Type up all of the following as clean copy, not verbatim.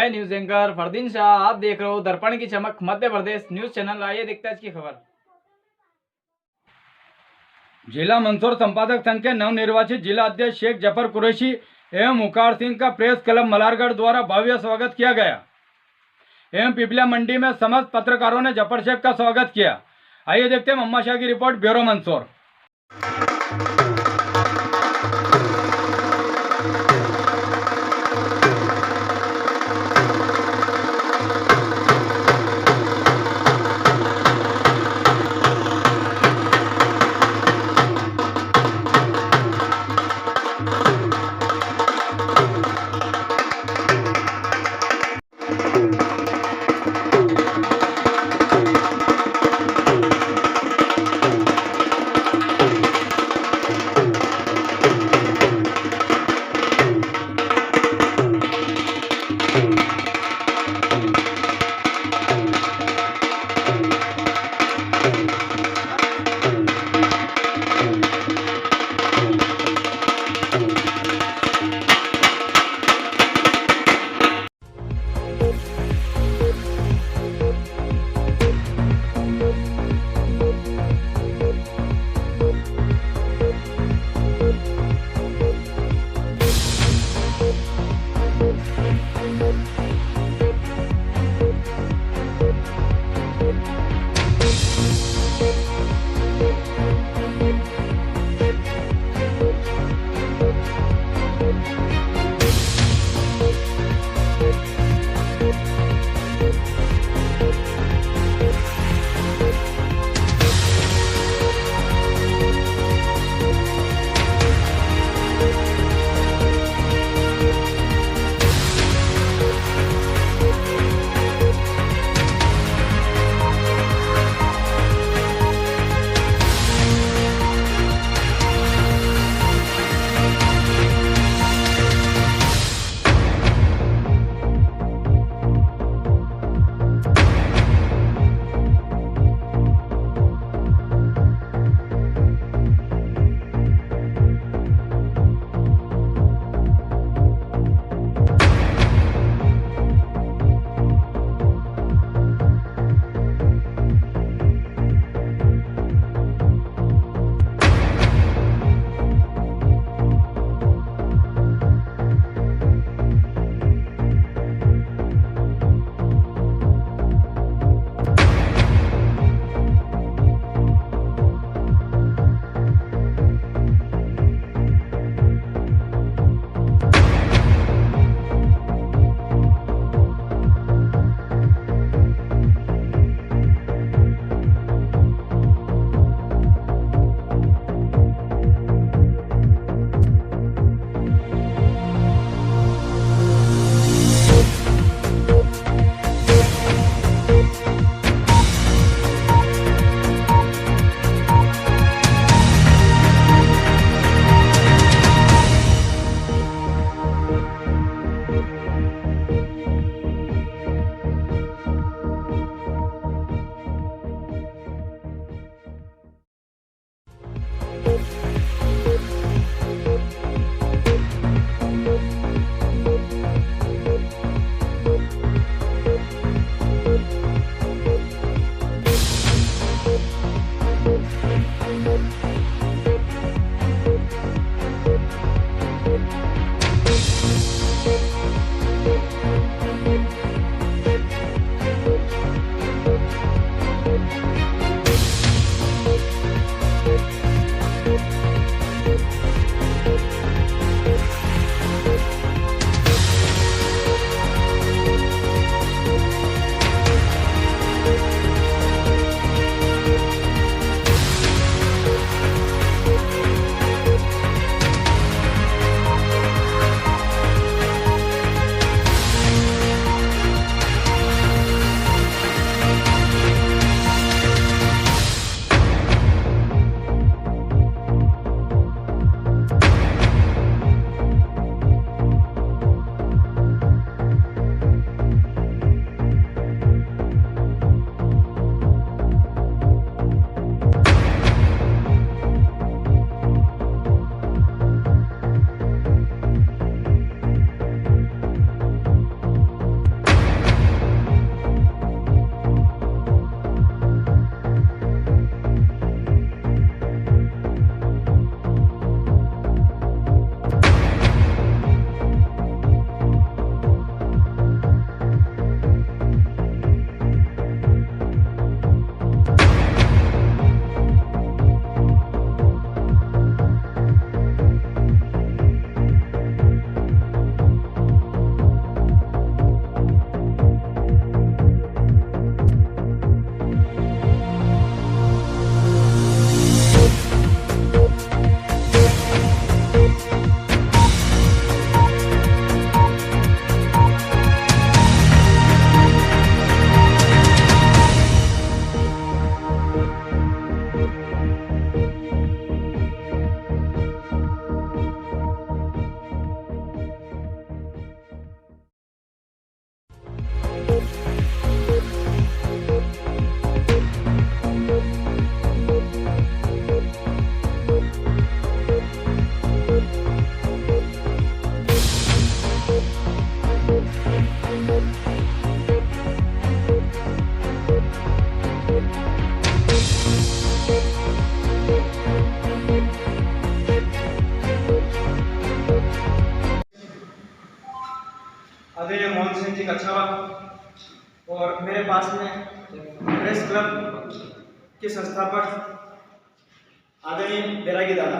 मैं news anchor Fardeen Shah, आप देख रहे हो दर्पण की चमक मध्य प्रदेश न्यूज चैनल। आइए देखते हैं आज की खबर। जिला मंदसौर संपादक संघ के नवनिर्वाचित जिला अध्यक्ष शेख जफर कुरैशी एवं मुखार सिंह का प्रेस क्लब मलारगढ़ द्वारा भव्य स्वागत किया गया एवं पिपलिया मंडी में समस्त पत्रकारों ने जफर शेख का स्वागत किया। आइए देखते हैं मम्मा शाह की रिपोर्ट, ब्यूरो मंदसौर। जी कछावा और मेरे पास में प्रेस क्लब के संस्थापक आदरणीय बैरागी दादा।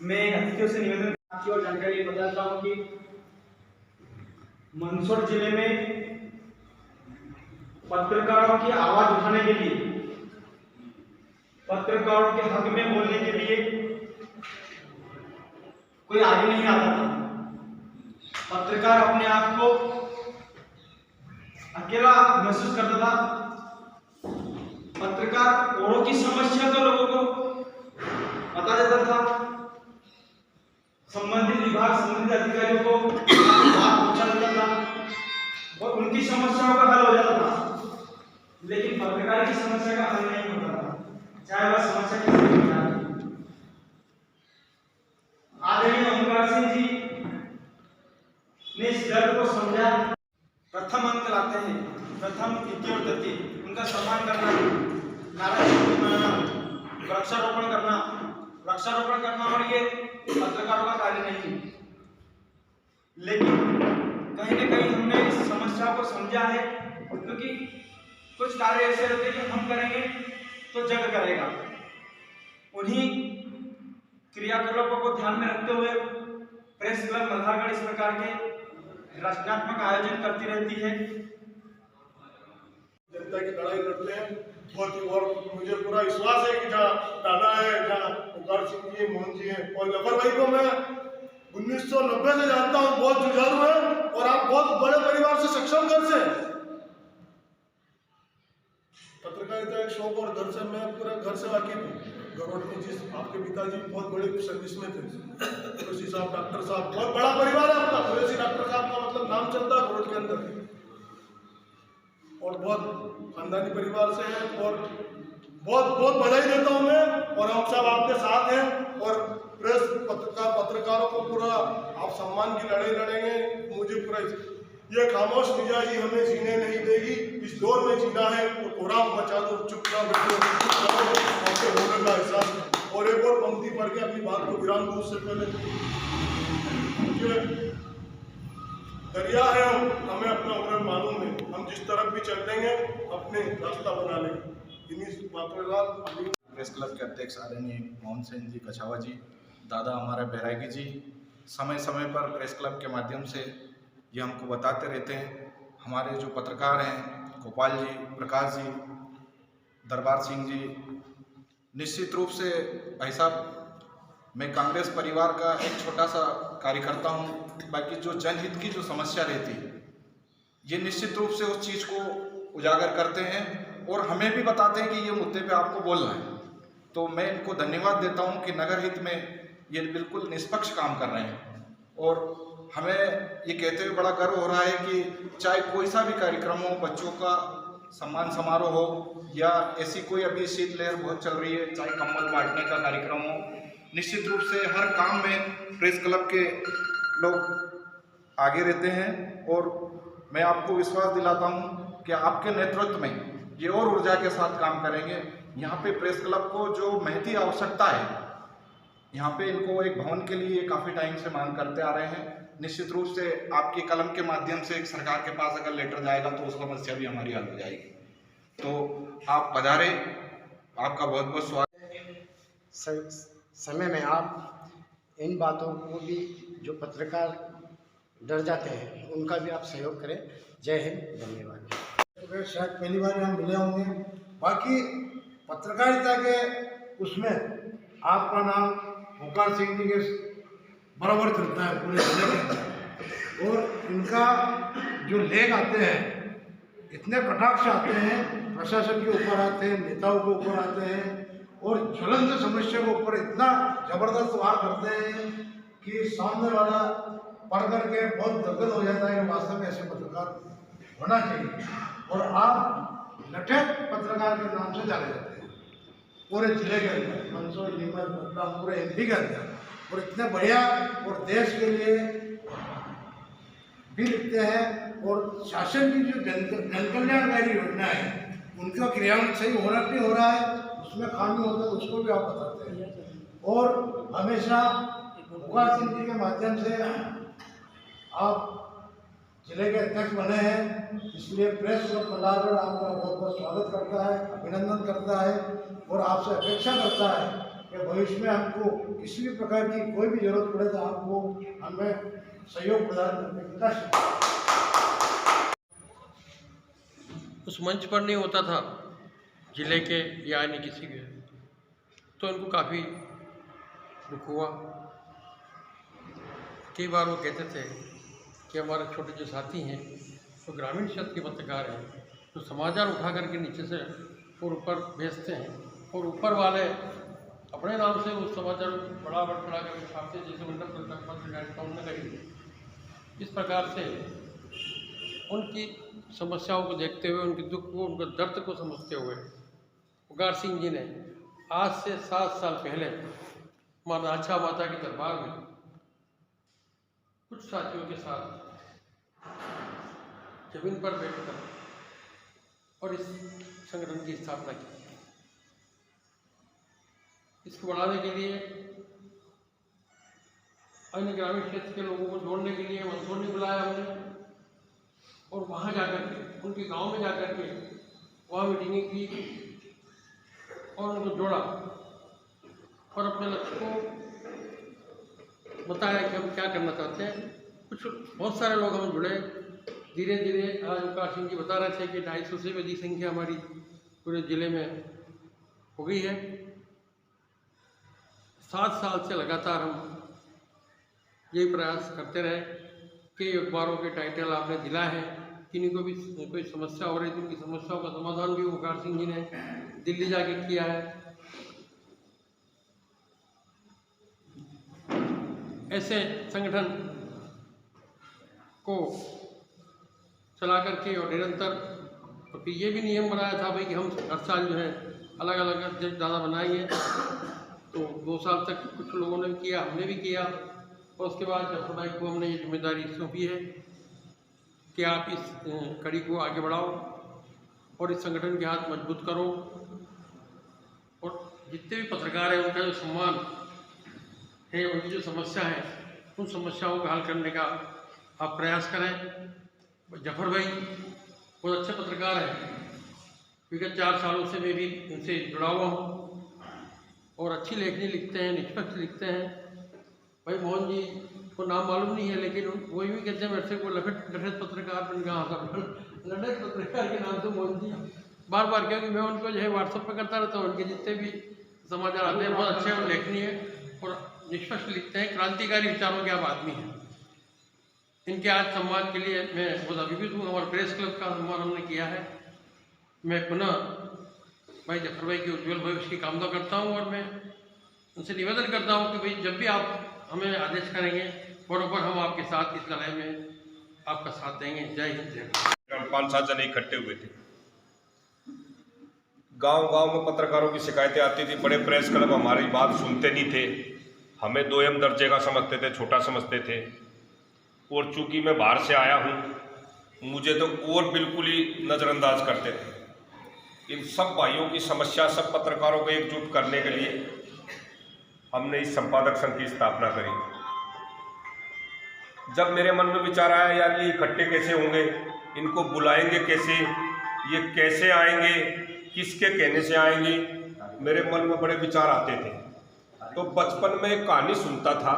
मैं अतिथियों से निवेदन आपकी और जानकारी बताता हूँ कि मंदसौर जिले में पत्रकारों की आवाज उठाने के लिए, पत्रकारों के हक में बोलने के लिए कोई आगे नहीं आता था। पत्रकार अपने आप को अकेला महसूस करता था। पत्रकार औरों की समस्या तो लोगों को बता देता था, संबंधित विभाग संबंधित अधिकारियों को बात पहुंचा देता था और उनकी समस्याओं का हल हो जाता था, लेकिन पत्रकार की समस्या का हल नहीं होता था, चाहे वह समस्या किसी भी प्रकार की। आदरणीय ओमकार सिंह जी ने इस दर्द को समझा। प्रथम अंक लाते हैं, प्रथम द्वितीय और तृतीय, उनका सम्मान करना, नारायण मनाना, वृक्षारोपण करना और ये पत्रकारों का कार्य नहीं, लेकिन कहीं न कहीं हमने इस समस्या को समझा है, क्योंकि कुछ कार्य ऐसे होते हैं कि हम करेंगे तो जग करेगा। उन्हीं क्रियाकलापों को ध्यान में रखते हुए प्रेस क्लब मल्हारगढ़ इस प्रकार के रचनात्मक आयोजन करती रहती है। जनता की लड़ाई लड़ते हैं बहुत ही, और मुझे पूरा विश्वास है कि जहाँ दादा है, जहाँ ओमकार सिंह जी, मोहन जी हैं, और गफर भाई को मैं 1990 से जानता हूँ, बहुत जुझारू है और आप बहुत बड़े परिवार से, सक्षम घर से। पत्रकारिता एक शौक और घर से, मैं पूरा घर से वाकिफ हूँ। गवर्नमेंट में जिस आपके पिताजी बहुत बड़े सर्विस में थे, कुरैशी साहब, डॉक्टर साहब, बहुत बड़ा परिवार है आपका। कुरैशी डॉक्टर साहब का मतलब नाम चलता है गवर्नमेंट के अंदर, और बहुत खानदानी परिवार से है, और बहुत बहुत बधाई देता हूँ मैं। और हम सब आपके साथ हैं, और प्रेस पत्रकारों को पूरा आप सम्मान की लड़ाई लड़ेंगे। मुझे पूरा ये खामोश मिजाजी हमें जीने नहीं देगी, इस दौर में जीना है तो कोराम बचा दो, चुप ना बैठो, आपके होने का एहसास। और एक और पंक्ति पढ़ के अपनी बात को विराम दूँ उससे पहले, दरिया है हमें अपना हुनर मालूम है, हम जिस तरफ भी चल देंगे अपने रास्ता बना लेंगे। इन्हीं बातों के साथ प्रेस क्लब के अध्यक्ष आदरणीय मोहन सिंह जी कछावा जी, दादा हमारे बैरागी जी समय समय पर प्रेस क्लब के माध्यम से ये हमको बताते रहते हैं। हमारे जो पत्रकार हैं गोपाल जी, प्रकाश जी, दरबार सिंह जी, निश्चित रूप से भाई साहब, मैं कांग्रेस परिवार का एक छोटा सा कार्यकर्ता हूँ। बाकी जो जनहित की जो समस्या रहती है, ये निश्चित रूप से उस चीज़ को उजागर करते हैं और हमें भी बताते हैं कि ये मुद्दे पे आपको बोलना है। तो मैं इनको धन्यवाद देता हूँ कि नगर हित में ये बिल्कुल निष्पक्ष काम कर रहे हैं। और हमें ये कहते हुए बड़ा गर्व हो रहा है कि चाहे कोई सा भी कार्यक्रम हो, बच्चों का सम्मान समारोह हो, या ऐसी कोई अभी शीतलहर बहुत चल रही है, चाहे कंबल बांटने का कार्यक्रम हो, निश्चित रूप से हर काम में प्रेस क्लब के लोग आगे रहते हैं। और मैं आपको विश्वास दिलाता हूं कि आपके नेतृत्व में ये और ऊर्जा के साथ काम करेंगे। यहाँ पे प्रेस क्लब को जो महती आवश्यकता है, यहाँ पे इनको एक भवन के लिए काफ़ी टाइम से मांग करते आ रहे हैं। निश्चित रूप से आपकी कलम के माध्यम से एक सरकार के पास अगर लेटर जाएगा तो उस समस्या भी हमारी हल हो जाएगी। तो आप पधारे, आपका बहुत बहुत स्वागत। समय में आप इन बातों को भी, जो पत्रकार डर जाते हैं, उनका भी आप सहयोग करें। जय हिंद, धन्यवाद। तो शायद पहली बार हम मिले होंगे। बाकी पत्रकारिता के उसमें आपका नाम ओमकार सिंह जी के बराबर चलता है पूरे जिले के अंदर, और इनका जो लेख आते हैं इतने कटाक्ष आते हैं, प्रशासन के ऊपर आते हैं, नेताओं के ऊपर आते हैं, और ज्वलंत समस्या के ऊपर इतना जबरदस्त वार करते हैं कि सामने वाला पढ़ करके बहुत दर्द हो जाता है कि वास्तव में ऐसे पत्रकार होना चाहिए। और आप लठे पत्रकार के नाम से जाने जाते हैं पूरे जिले के अंदर, मंदसौर, नीमच, रतलाम, पूरे एमपी के अंदर, और इतने बढ़िया और देश के लिए भी लिखते हैं। और शासन की जो जन कल्याणकारी योजना है उनका क्रियान्वयन सही हो रहा नहीं हो रहा है, उसमें खामी होता है, उसको भी आप बताते हैं। और हमेशा ओमकार सिंह जी के माध्यम से आप जिले के अध्यक्ष बने हैं, इसलिए प्रेस क्लब मल्हारगढ़ आपका बहुत बहुत स्वागत करता है, अभिनंदन करता है और आपसे अपेक्षा करता है कि भविष्य में हमको किसी भी प्रकार की कोई भी जरूरत पड़े तो आपको हमें सहयोग प्रदान करने की कोशिश। उस मंच पर नहीं होता था जिले के या अन्य किसी के, तो इनको काफ़ी दुख हुआ। कई बार वो कहते थे कि हमारे छोटे जो साथी हैं तो ग्रामीण क्षेत्र के पत्रकार हैं, तो समाचार उठा करके नीचे से और ऊपर भेजते हैं और ऊपर वाले अपने नाम से उस समाचार बड़ा चढ़ा करके छापते, जैसे मंडल पत्रकारिता उन्होंने करी। इस प्रकार से उनकी समस्याओं को देखते हुए, उनके दुख को, उनके दर्द को समझते हुए पुकार सिंह जी ने आज से 7 साल पहले माँ नाचा माता के दरबार में कुछ साथियों के साथ जमीन पर बैठकर और इस संगठन की स्थापना की। इसको बढ़ाने के लिए, अन्य ग्रामीण क्षेत्र के लोगों को जोड़ने के लिए मंसूर ने बुलाया हमने, और वहाँ जाकर के, उनके गांव में जाकर के वहाँ मीटिंगें की और उनको जोड़ा और अपने लक्ष्य को बताया कि हम क्या करना चाहते हैं। बहुत सारे लोग हम जुड़े। धीरे धीरे आज पुकार सिंह जी बता रहे थे कि 250 से भी अधिक संख्या हमारी पूरे ज़िले में हो गई है। 7 साल से लगातार हम यही प्रयास करते रहे कि अखबारों के टाइटल आपने दिला है, किन्हीं को भी कोई समस्या हो रही थी, उनकी समस्याओं का समाधान भी पुकार सिंह जी ने दिल्ली जाके किया है। ऐसे संगठन को चला करके और निरंतर, तो फिर ये भी नियम बनाया था भाई कि हम हर साल जो है अलग अलग अध्यक्ष ज़्यादा बनाएंगे। तो 2 साल तक कुछ लोगों ने भी किया, हमने भी किया, और उसके बाद जफर भाई को हमने ये जिम्मेदारी सौंपी है कि आप इस कड़ी को आगे बढ़ाओ और इस संगठन के हाथ मजबूत करो, और जितने भी पत्रकार हैं उनका जो सम्मान है, उनकी जो समस्या है, उन समस्याओं को हल करने का आप प्रयास करें। जफर भाई बहुत अच्छे पत्रकार हैं, विगत 4 सालों से मैं भी इनसे जुड़ा हुआ हूँ और अच्छी लेखनी लिखते हैं, निष्पक्ष लिखते हैं। भाई मोहन जी को नाम मालूम नहीं है, लेकिन वो भी कहते हैं मेरे से को लठेत पत्रकार बन गया था। लठेत पत्रकार के नाम से मोहन जी बार बार, क्योंकि मैं उनको जो है व्हाट्सएप पर करता रहता हूँ। उनके जितने भी समाचार आते हैं बहुत अच्छे और लेखनी है और निष्पक्ष लिखते हैं, क्रांतिकारी विचारों के आप आदमी हैं। इनके आज सम्मान के लिए मैं बहुत अभिभूत हूँ। हमारे प्रेस क्लब का सम्मान हमने किया है। मैं पुनः भाई जफर भाई के उज्ज्वल भविष्य की कामना करता हूँ और मैं उनसे निवेदन करता हूँ कि भाई जब भी आप हमें आदेश करेंगे बराबर हम आपके साथ इस लड़ाई में आपका साथ देंगे। जय हिंद, जय भारत। 5-7 जने इकट्ठे हुए थे। गांव-गांव में पत्रकारों की शिकायतें आती थी। बड़े प्रेस क्लब हमारी बात सुनते नहीं थे, हमें 2M दर्जे का समझते थे, छोटा समझते थे। और चूंकि मैं बाहर से आया हूँ, मुझे तो और बिल्कुल ही नज़रअंदाज करते थे। इन सब भाइयों की समस्या, सब पत्रकारों को एकजुट करने के लिए हमने इस संपादक संघ की स्थापना करी। जब मेरे मन में विचार आया यार ये इकट्ठे कैसे होंगे, इनको बुलाएंगे कैसे, ये कैसे आएंगे, किसके कहने से आएंगे, मेरे मन में बड़े विचार आते थे। तो बचपन में एक कहानी सुनता था,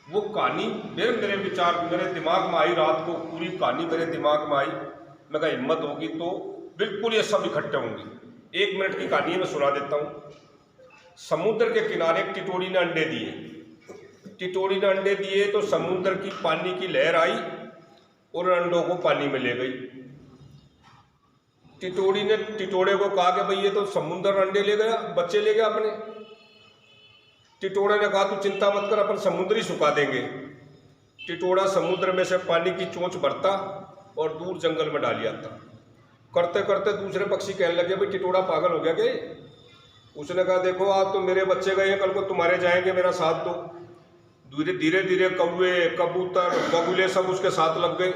वो कहानी मेरे विचार मेरे दिमाग में आई। रात को पूरी कहानी मेरे दिमाग में आई। मैं कहा हिम्मत होगी तो बिल्कुल ये सब इकट्ठे होंगे। 1 मिनट की कहानी मैं सुना देता हूँ। समुद्र के किनारे एक टिटोड़ी ने अंडे दिए। टिटोड़ी ने अंडे दिए तो समुद्र की पानी की लहर आई और अंडों को पानी में ले गई। टिटोड़ी ने टिटोड़े को कहा कि भाई ये तो समुद्र अंडे ले गया, बच्चे ले गया अपने। टिटोड़े ने कहा तू चिंता मत कर, अपन समुद्र ही सुखा देंगे। टिटोड़ा समुद्र में से पानी की चोंच भरता और दूर जंगल में डाल आता। करते करते दूसरे पक्षी कहने लगे भाई टिटोड़ा पागल हो गया क्या? उसने कहा देखो आज तो मेरे बच्चे गए, कल को तुम्हारे जाएंगे, मेरा साथ दो। धीरे धीरे कौवे, कबूतर, बगुले सब उसके साथ लग गए।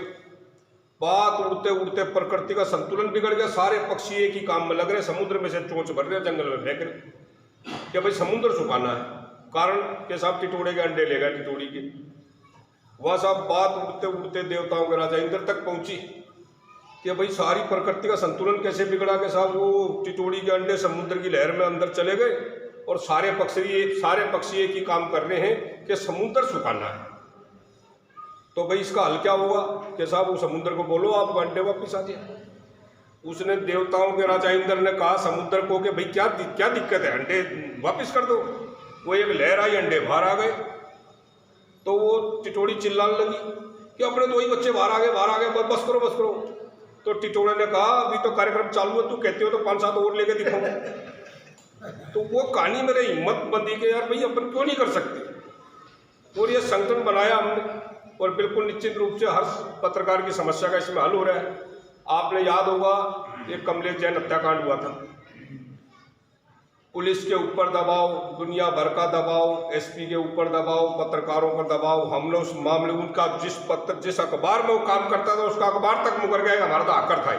बात उड़ते उड़ते प्रकृति का संतुलन बिगड़ गया। सारे पक्षी एक ही काम में लग रहे, समुद्र में से चोंच भर रहे, जंगल में फेंक रहे कि भाई समुद्र सुखाना है। कारण के साथ टिटोड़े के अंडे ले गए टिटोड़ी के। वह साहब बात उड़ते उड़ते देवताओं के राजा इंद्र तक पहुंची कि भाई सारी प्रकृति का संतुलन कैसे बिगड़ा के साहब वो टिटोड़ी के अंडे समुद्र की लहर में अंदर चले गए और सारे पक्षी एक ही काम कर रहे हैं कि समुद्र सुखाना है। तो भाई इसका हल क्या हुआ कि साहब वो समुद्र को बोलो आप अंडे वापिस आ जाए। उसने देवताओं के राजा इंद्र ने कहा समुद्र को कि भाई क्या दिक्कत है, अंडे वापिस कर दो। वो एक लहर आई, अंडे बाहर आ गए। तो वो टिटोड़ी चिल्लाने लगी कि अपने 2 ही बच्चे बाहर आ गए, बस करो। तो टिटोड़े ने कहा अभी तो कार्यक्रम चालू है, तू कहते हो तो 5-7 और लेके दिखाऊं। तो वो कहानी मेरे हिम्मत बंदी के यार भाई अपन क्यों नहीं कर सकते। और ये संगठन बनाया हमने और बिल्कुल निश्चित रूप से हर पत्रकार की समस्या का इसमें हल हो रहा है। आपने याद होगा एक कमलेश जैन हत्याकांड हुआ था, पुलिस के ऊपर दबाव, दुनिया भर का दबाव, एसपी के ऊपर दबाव, पत्रकारों पर दबाव। हमने उस मामले उनका जिस अखबार में वो काम करता था उसका अखबार तक मुकर गया, हमारा तो आकर था ही।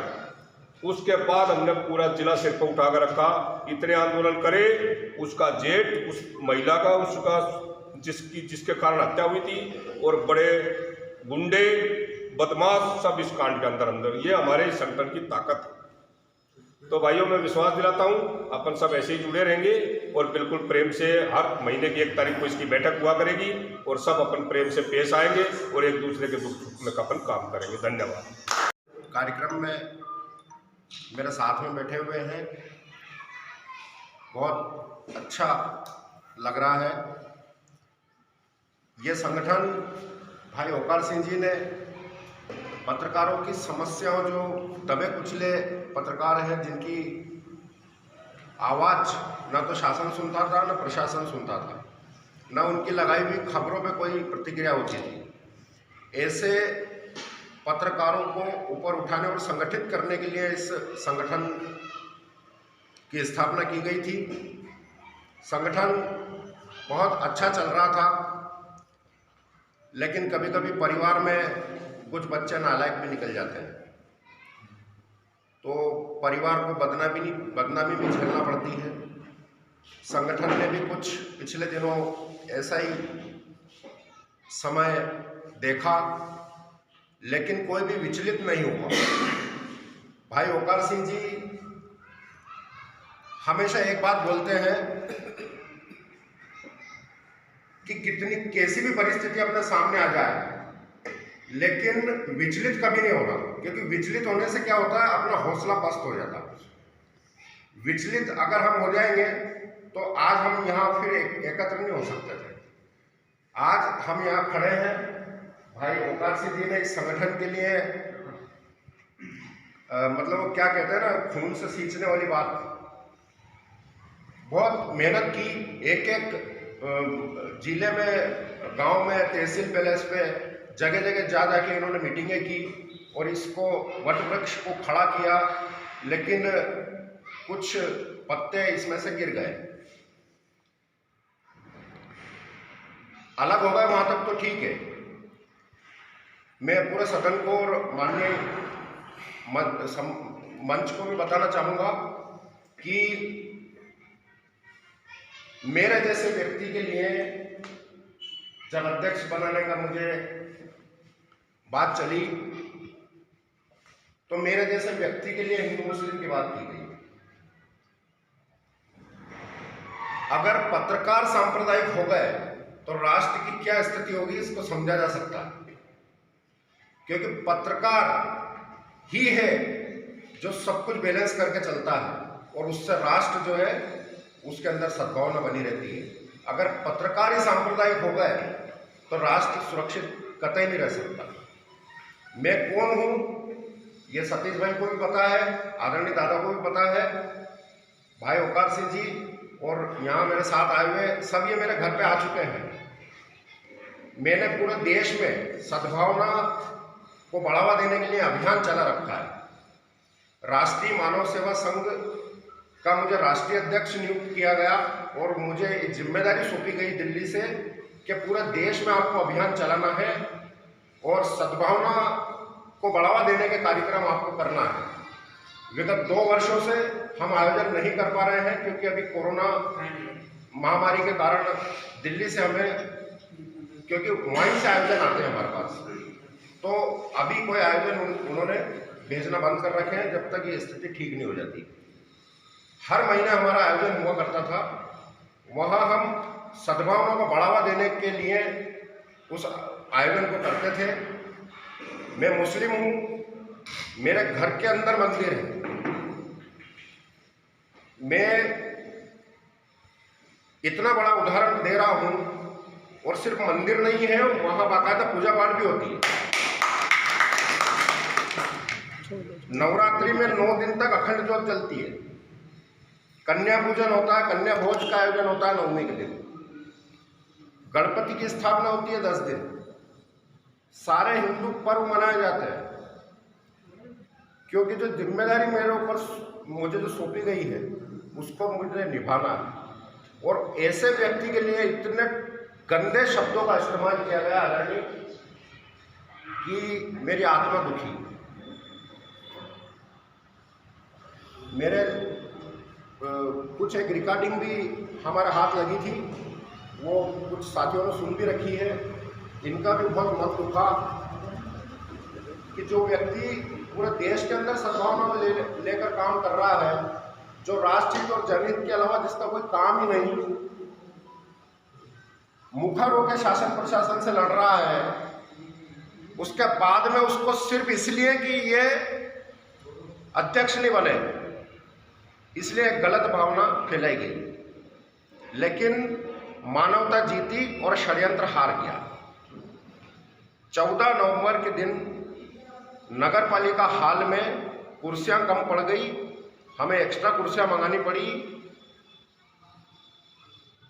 उसके बाद हमने पूरा जिला सिर पर उठा कर रखा, इतने आंदोलन करे, उसका जेठ उस महिला का उसका जिसके कारण हत्या हुई थी और बड़े गुंडे बदमाश सब इस कांड के अंदर। ये हमारे इस संगठन की ताकत है। तो भाइयों मैं विश्वास दिलाता हूँ अपन सब ऐसे ही जुड़े रहेंगे और बिल्कुल प्रेम से हर महीने की 1 तारीख को इसकी बैठक हुआ करेगी और सब अपन प्रेम से पेश आएंगे और एक दूसरे के दुख सुख में अपन काम करेंगे। धन्यवाद। कार्यक्रम में मेरे साथ में बैठे हुए हैं, बहुत अच्छा लग रहा है। ये संगठन भाई ओकार सिंह जी ने पत्रकारों की समस्याओं, जो दबे कुचले पत्रकार हैं जिनकी आवाज़ न तो शासन सुनता था न प्रशासन सुनता था, न उनकी लगाई हुई खबरों पे कोई प्रतिक्रिया होती थी, ऐसे पत्रकारों को ऊपर उठाने और संगठित करने के लिए इस संगठन की स्थापना की गई थी। संगठन बहुत अच्छा चल रहा था, लेकिन कभी कभी परिवार में कुछ बच्चे नालायक भी निकल जाते हैं, तो परिवार को बदनामी भी झेलना पड़ती है। संगठन ने भी कुछ पिछले दिनों ऐसा ही समय देखा, लेकिन कोई भी विचलित नहीं हुआ। भाई ओकार सिंह जी हमेशा एक बात बोलते हैं कि कैसी भी परिस्थिति अपने सामने आ जाए, लेकिन विचलित कभी नहीं होना, क्योंकि विचलित होने से क्या होता है, अपना हौसला पस्त हो जाता है। विचलित अगर हम हो जाएंगे तो आज हम यहाँ फिर एकत्र नहीं हो सकते थे। आज हम यहाँ खड़े हैं, भाई ओकार सिंह जी ने इस संगठन के लिए मतलब वो क्या कहते हैं ना, खून से सींचने वाली बात, बहुत मेहनत की। एक जिले में, गांव में, तहसील पैलेस पे जगह जगह जा जाके इन्होंने मीटिंगें की और इसको वट वृक्ष को खड़ा किया, लेकिन कुछ पत्ते इसमें से गिर गए। अलग हो गए वहां तक तो ठीक है। मैं पूरे सदन को और माननीय मंच को भी बताना चाहूंगा कि मेरे जैसे व्यक्ति के लिए जब अध्यक्ष बनाने का मुझे बात चली, तो मेरे जैसे व्यक्ति के लिए हिंदू मुस्लिम की बात की गई। अगर पत्रकार सांप्रदायिक हो गए तो राष्ट्र की क्या स्थिति होगी, इसको समझा जा सकता है। क्योंकि पत्रकार ही है जो सब कुछ बैलेंस करके चलता है और उससे राष्ट्र जो है उसके अंदर सद्भावना बनी रहती है। अगर पत्रकार ही सांप्रदायिक हो गए तो राष्ट्र सुरक्षित कतई नहीं रह सकता। मैं कौन हूँ ये सतीश भाई को भी पता है, आदरणीय दादा को भी पता है, भाई ओकार सिंह जी और यहाँ मेरे साथ आए हुए सब ये मेरे घर पे आ चुके हैं। मैंने पूरे देश में सद्भावना को बढ़ावा देने के लिए अभियान चला रखा है। राष्ट्रीय मानव सेवा संघ का मुझे राष्ट्रीय अध्यक्ष नियुक्त किया गया और मुझे जिम्मेदारी सौंपी गई दिल्ली से कि पूरे देश में आपको अभियान चलाना है और सद्भावना को बढ़ावा देने के कार्यक्रम आपको करना है। विगत 2 वर्षों से हम आयोजन नहीं कर पा रहे हैं क्योंकि अभी कोरोना महामारी के कारण दिल्ली से हमें क्योंकि वहीं से आयोजन आते हैं हमारे पास। तो अभी कोई आयोजन उन्होंने भेजना बंद कर रखे हैं जब तक ये स्थिति ठीक नहीं हो जाती। हर महीने हमारा आयोजन हुआ करता था, वहाँ हम सद्भावना को बढ़ावा देने के लिए उस आयोजन को करते थे। मैं मुस्लिम हूँ, मेरे घर के अंदर मंदिर है, मैं इतना बड़ा उदाहरण दे रहा हूँ, और सिर्फ मंदिर नहीं है, वहाँ बाकायदा पूजा पाठ भी होती है। नवरात्रि में 9 दिन तक अखंड ज्योत चलती है, कन्या पूजन होता है, कन्या भोज का आयोजन होता है 9वीं के दिन, गणपति की स्थापना होती है 10 दिन, सारे हिंदू पर्व मनाए जाते हैं। क्योंकि जो जिम्मेदारी मेरे ऊपर मुझे जो सौंपी गई है उसको मुझे निभाना है। और ऐसे व्यक्ति के लिए इतने गंदे शब्दों का इस्तेमाल किया गया आदरणीय कि मेरी आत्मा दुखी। मेरे कुछ एक रिकॉर्डिंग भी हमारे हाथ लगी थी, वो कुछ साथियों ने सुन भी रखी है। इनका भी बहुत मत दुखा कि जो व्यक्ति पूरे देश के अंदर सद्भावना में लेकर काम कर रहा है, जो राष्ट्रहित और जनहित के अलावा जिसका कोई काम ही नहीं, मुखर होकर शासन प्रशासन से लड़ रहा है, उसके बाद में उसको सिर्फ इसलिए कि ये अध्यक्ष नहीं बने, इसलिए एक गलत भावना फैलाई गई। लेकिन मानवता जीती और षड्यंत्र हार गया। 14 नवंबर के दिन नगर पालिका हाल में कुर्सियां कम पड़ गई, हमें एक्स्ट्रा कुर्सियां मंगानी पड़ी।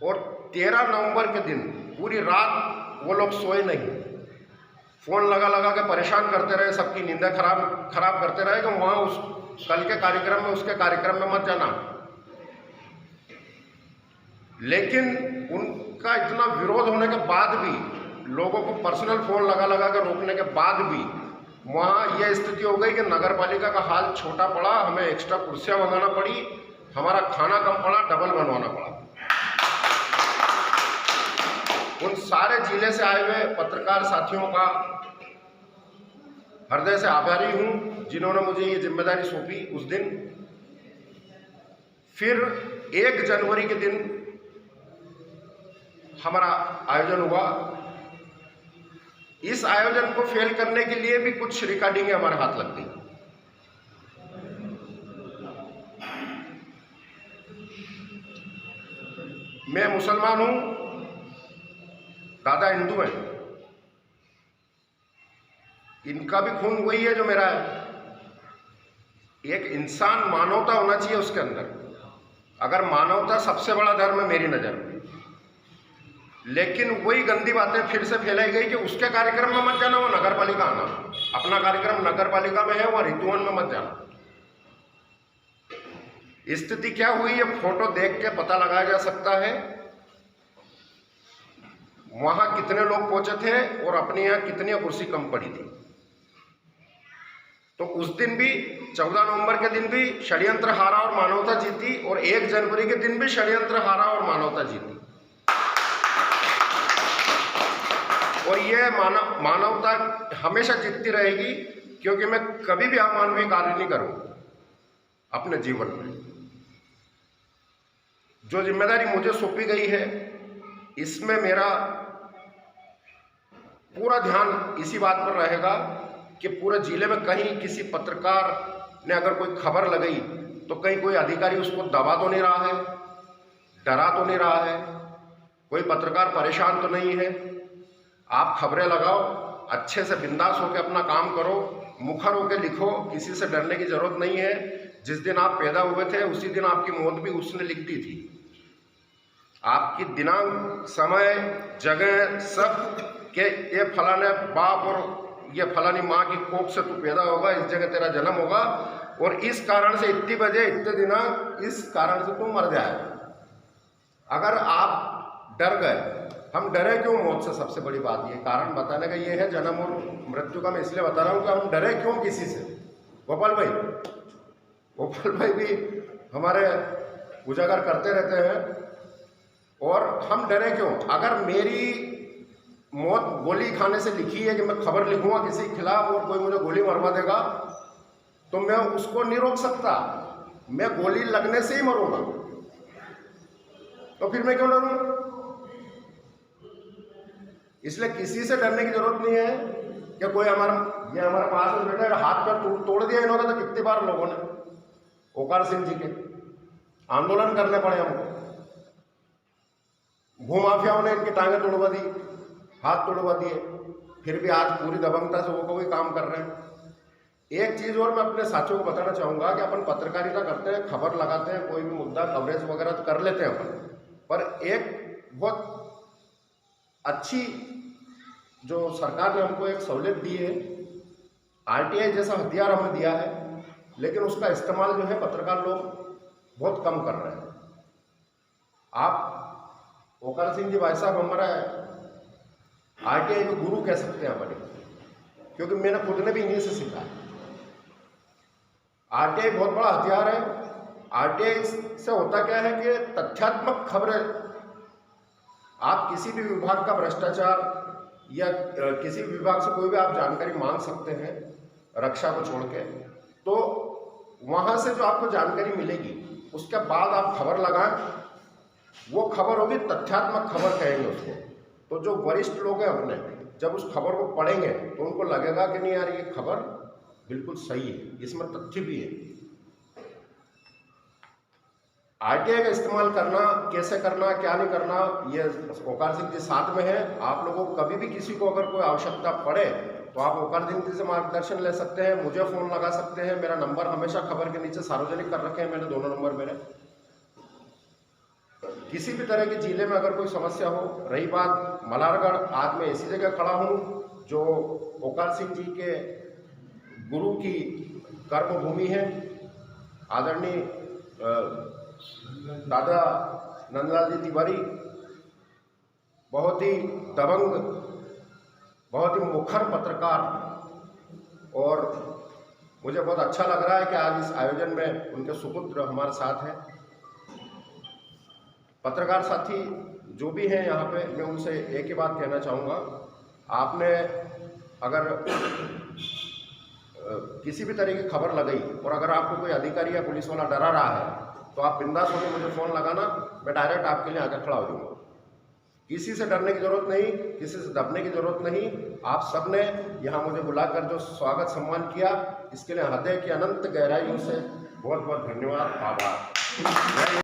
और 13 नवंबर के दिन पूरी रात वो लोग सोए नहीं, फोन लगा लगा के परेशान करते रहे, सबकी नींदें खराब करते रहे कि वहाँ उस कल के कार्यक्रम में, उसके कार्यक्रम में मत जाना। लेकिन उनका इतना विरोध होने के बाद भी, लोगों को पर्सनल फोन लगा लगा के रोकने के बाद भी, वहाँ यह स्थिति हो गई कि नगर पालिका का हाल छोटा पड़ा, हमें एक्स्ट्रा कुर्सियां मंगाना पड़ी, हमारा खाना कम पड़ा, डबल बनवाना पड़ा। उन सारे जिले से आए हुए पत्रकार साथियों का हृदय से आभारी हूं जिन्होंने मुझे ये जिम्मेदारी सौंपी उस दिन। फिर 1 जनवरी के दिन हमारा आयोजन हुआ। इस आयोजन को फेल करने के लिए भी कुछ रिकॉर्डिंगें हमारे हाथ लग गई। मैं मुसलमान हूं, दादा हिंदू हैं, इनका भी खून वही है जो मेरा है। एक इंसान, मानवता होना चाहिए उसके अंदर। अगर मानवता सबसे बड़ा धर्म है मेरी नज़र में, लेकिन वही गंदी बातें फिर से फैलाई गई कि उसके कार्यक्रम में मत जाना, वो नगर पालिका आना, अपना कार्यक्रम नगर पालिका में है, वह ऋतुवन में मत जाना। स्थिति क्या हुई ये फोटो देख के पता लगाया जा सकता है। वहां कितने लोग पहुंचे थे और अपने यहां कितनी कुर्सी कम पड़ी थी। तो उस दिन भी 14 नवंबर के दिन भी षड्यंत्र हारा और मानवता जीती, और 1 जनवरी के दिन भी षड्यंत्र हारा और मानवता जीती। और ये मानवता हमेशा जीतती रहेगी, क्योंकि मैं कभी भी अमानवीय कार्य नहीं करूंगा अपने जीवन में। जो जिम्मेदारी मुझे सौंपी गई है, इसमें मेरा पूरा ध्यान इसी बात पर रहेगा कि पूरे जिले में कहीं किसी पत्रकार ने अगर कोई खबर लगाई तो कहीं कोई अधिकारी उसको दबा तो नहीं रहा है, डरा तो नहीं रहा है, कोई पत्रकार परेशान तो नहीं है। आप खबरें लगाओ, अच्छे से बिंदास होकर अपना काम करो, मुखर होकर लिखो, किसी से डरने की जरूरत नहीं है। जिस दिन आप पैदा हुए थे उसी दिन आपकी मौत भी उसने लिख दी थी। आपकी दिनांक, समय, जगह सब के ये फलाने बाप और ये फलानी माँ की कोख से तू पैदा होगा, इस जगह तेरा जन्म होगा, और इस कारण से इतनी बजे इतने दिनांक, इस कारण से तू मर जाएगा। अगर आप डर गए, हम डरे क्यों मौत से, सबसे बड़ी बात ये कारण बताने का ये है, जन्म और मृत्यु का मैं इसलिए बता रहा हूँ कि हम डरे क्यों किसी से। गोपाल भाई भी हमारे उजागर करते रहते हैं, और हम डरे क्यों। अगर मेरी मौत गोली खाने से लिखी है कि मैं खबर लिखूंगा किसी के खिलाफ और कोई मुझे गोली मरवा देगा तो मैं उसको नहीं रोक सकता, मैं गोली लगने से ही मरूंगा। तो फिर मैं क्यों डरूं? इसलिए किसी से डरने की जरूरत नहीं है कि कोई हमारे पास में बैठा है, हाथ पैर तोड़ दिया इन्होंने तो कितनी बार लोगों ने ओकार सिंह जी के आंदोलन करने पड़े हमको, भूमाफियाओं ने इनकी टांगें तोड़वा दी, हाथ तोड़वा दिए, फिर भी आज पूरी दबंगता से वो कोई काम कर रहे हैं। एक चीज और मैं अपने साथियों को बताना चाहूंगा कि अपन पत्रकारिता करते हैं, खबर लगाते हैं, कोई भी मुद्दा कवरेज वगैरह तो कर लेते हैं अपन, पर एक बहुत अच्छी जो सरकार ने हमको एक सहूलियत दी है, आरटीआई जैसा हथियार हमें दिया है, लेकिन उसका इस्तेमाल जो है पत्रकार लोग बहुत कम कर रहे हैं। आप ओकार सिंह जी भाई साहब हमारा आरटीआई के गुरु कह सकते हैं अपने, क्योंकि मैंने खुद ने भी इन्हीं से सीखा है। आरटीआई बहुत बड़ा हथियार है। आरटीआई से होता क्या है कि तथ्यात्मक खबरें, आप किसी भी विभाग का भ्रष्टाचार या किसी भी विभाग से कोई भी आप जानकारी मांग सकते हैं, रक्षा को छोड़ के, तो वहां से जो आपको जानकारी मिलेगी उसके बाद आप खबर लगाएं, वो खबर होगी तथ्यात्मक खबर कहेंगे उसको। तो जो वरिष्ठ लोग हैं अपने, जब उस खबर को पढ़ेंगे तो उनको लगेगा कि नहीं यार ये खबर बिल्कुल सही है, इसमें तथ्य भी है। आरटीआई का इस्तेमाल करना, कैसे करना, क्या नहीं करना, ये ओकार सिंह जी साथ में है। आप लोगों को कभी भी किसी को अगर कोई आवश्यकता पड़े तो आप ओकार सिंह जी से मार्गदर्शन ले सकते हैं, मुझे फ़ोन लगा सकते हैं। मेरा नंबर हमेशा खबर के नीचे सार्वजनिक कर रखे हैं मैंने, दोनों नंबर मेरे। किसी भी तरह के जिले में अगर कोई समस्या हो, रही बात मलारगढ़, आज मैं इसी जगह खड़ा हूँ जो ओकार सिंह जी के गुरु की कर्मभूमि है। आदरणीय दादा नंदलाल जी तिवारी बहुत ही दबंग, बहुत ही मुखर पत्रकार, और मुझे बहुत अच्छा लग रहा है कि आज इस आयोजन में उनके सुपुत्र हमारे साथ हैं। पत्रकार साथी जो भी हैं यहाँ पे, मैं उनसे एक ही बात कहना चाहूँगा, आपने अगर किसी भी तरह की खबर लगाई और अगर आपको कोई अधिकारी या पुलिस वाला डरा रहा है तो आप बिंदास होकर मुझे फ़ोन लगाना, मैं डायरेक्ट आपके लिए आकर खड़ा हो जाऊँगा। किसी से डरने की जरूरत नहीं, किसी से दबने की जरूरत नहीं। आप सब ने यहाँ मुझे बुलाकर जो स्वागत सम्मान किया, इसके लिए हृदय की अनंत गहराइयों से बहुत बहुत धन्यवाद, आभार।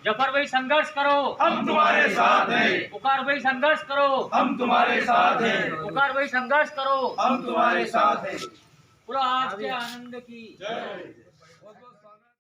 जफर भाई संघर्ष करो, हम तुम्हारे साथ हैं। पुकार भाई संघर्ष करो, हम तुम्हारे साथ हैं। पुकार भाई संघर्ष करो, हम तुम्हारे साथ हैं। पूरा आज के आनंद की जय।